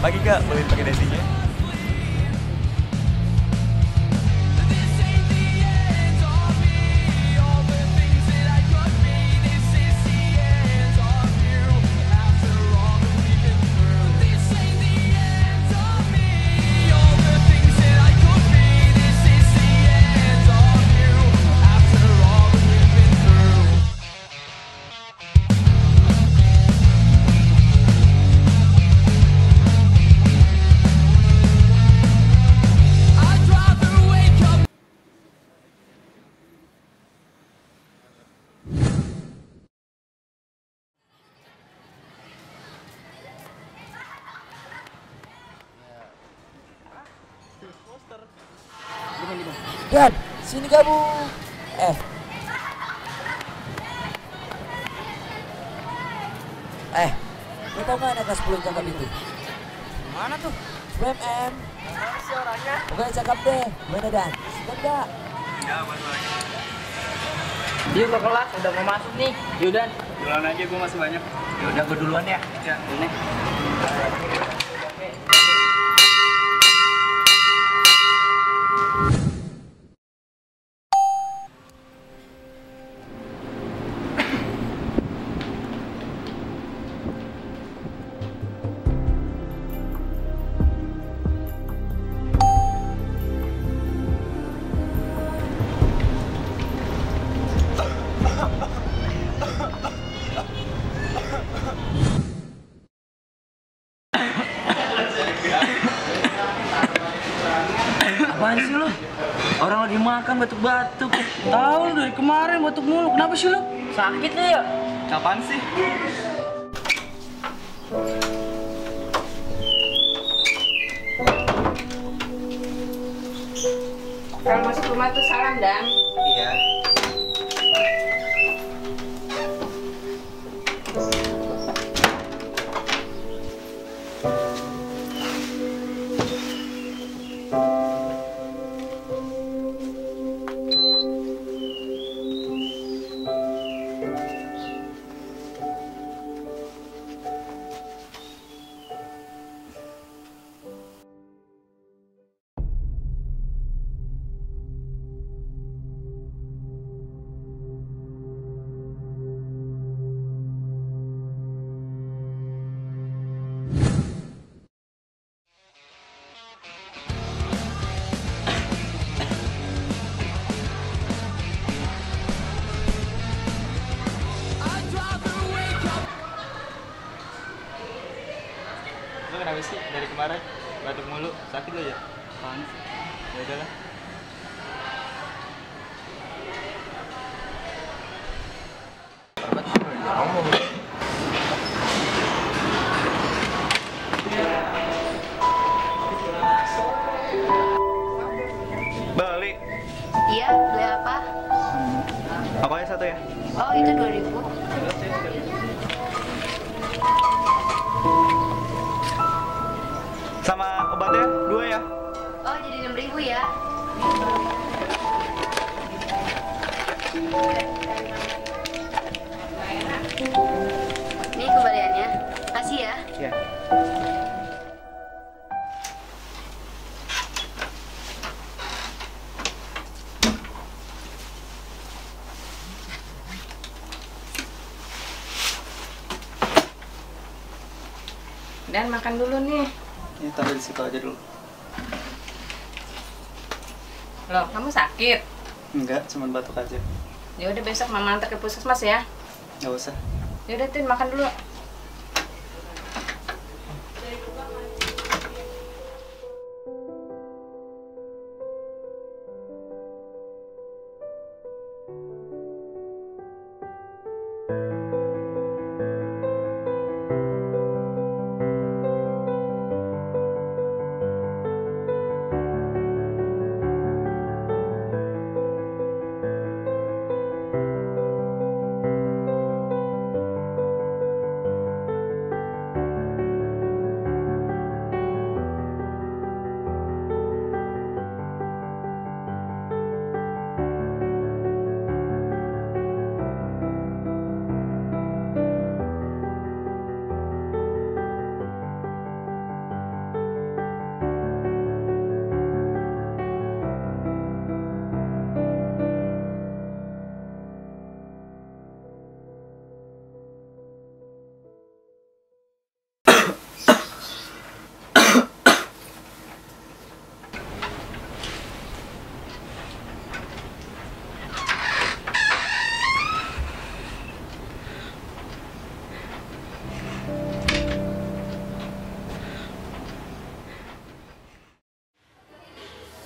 Pagi Kak, boleh pakai dasinya? Dan sini kamu. Lo tau gak anak kelas 10 yang cakep itu? Mana tuh? 10mm. Mana sih orangnya? Pokoknya cakep deh. Gimana Dan? Siap gak? Ya, masuk lagi. Yuk ke kelas, udah mau masuk nih. Yaudah. Duluan aja, gue masih banyak. Yaudah, gue duluan ya. Ya, Ini. Apaan sih lu? Orang lagi makan batuk-batuk. Tahu lu dari kemarin batuk mulu. Kenapa sih lu? Sakit lu ya? Kapan sih? Kalau masuk rumah tuh salam, Dan. Iya. Lo kenapa sih dari kemarin batuk mulu, sakit lo ya? Apaan sih? Ya udahlah. Balik. Iya, beli apa? Aku aja satu ya. Oh, itu 2000. Sama obatnya 2 ya. Oh, jadi 6000 ya? Dan makan dulu nih. Ini taruh di situ aja dulu. Loh, kamu sakit? Enggak, cuma batuk aja. Ya udah besok mama antar ke puskesmas ya. Nggak usah. Ya udah Tin, makan dulu.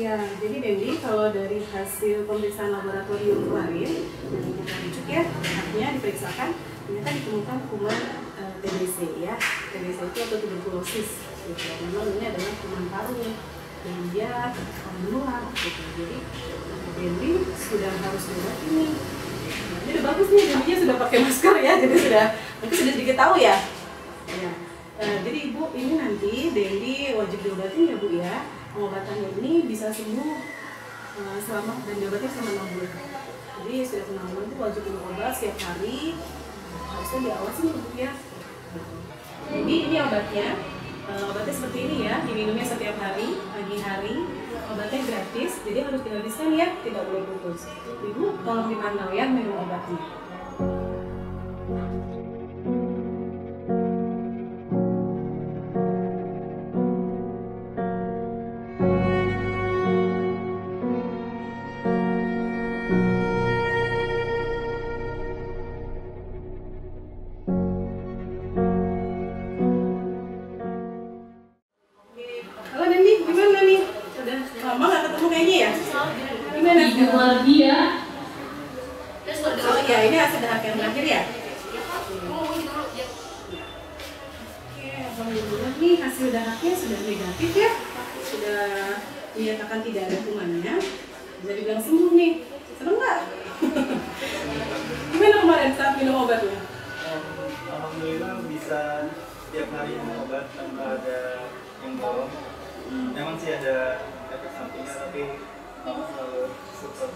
Ya, jadi Dendi, kalau dari hasil pemeriksaan laboratorium kemarin, yang kita rujuk ya, artinya diperiksakan, ternyata ditemukan kuman TBC ya. TBC itu atau tuberkulosis. Gitu. Memang ini adalah kuman paru dan dia menular. Gitu. Jadi Dendi sudah harus berobat ini. Nah, ini udah bagus nih, Dendinya sudah pakai masker ya, jadi mungkin sudah sedikit tahu ya. Ya. Jadi Ibu, ini nanti Dendi wajib diobatin ya Bu ya. Pengobatannya ini bisa sembuh selama dan diobatnya selama 6 bulan. Jadi sudah 6 bulan itu wajib minum obat setiap hari, harusnya diawasin ya Bu ya. Jadi ini obatnya, obatnya seperti ini ya, diminumnya setiap hari, pagi hari. Obatnya gratis, jadi harus dihabiskan ya, tidak boleh putus. Ibu tolong dipantau ya minum obatnya. Halo Dendi, gimana nih? Udah lama gak ketemu kayaknya ya? Gimana? Lagi ya. Oh iya, ini hasil dahak yang terakhir ya? Oke, alhamdulillah nih hasil dahaknya sudah negatif ya. Sudah dinyatakan tidak ada kumannya. Bisa dibilang sembuh nih. Seneng nggak? Gimana kemarin saat minum obatnya? Alhamdulillah bisa tiap hari minum obat tanpa ada yang bolong. Memang sih ada efek sampingnya, tapi kamu selalu support.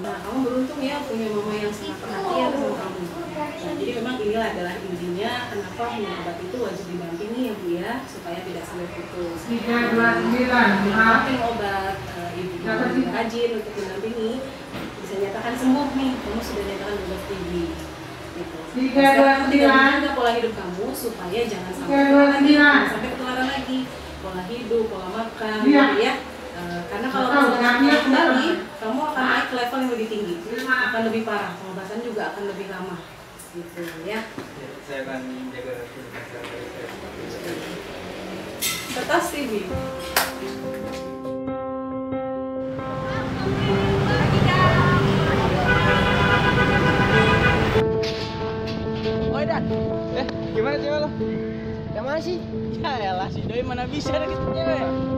Nah, kamu beruntung ya punya mama yang sangat perhatian sama kamu. Nah, jadi memang inilah adalah intinya kenapa minum obat itu wajib didampingi ya Bu ya, supaya tidak sampai putus. 329. Minum obat, ibu rajin untuk mendampingi, bisa nyatakan sembuh nih, kamu sudah nyatakan bebas TB. Gitu. Jaga pola hidup kamu supaya jangan sampai ketularan lagi. Pola hidup, pola makan, gitu ya. Karena kalau kamu kembali, kamu akan naik ke level yang lebih tinggi, akan lebih parah, pengobatan juga akan lebih lama, gitu ya. Saya akan jaga kesehatan saya. Kertas TB. Oi Dan, Gimana cewek lo? yang mana sih? Ya elah si Doi mana bisa deketin cewek.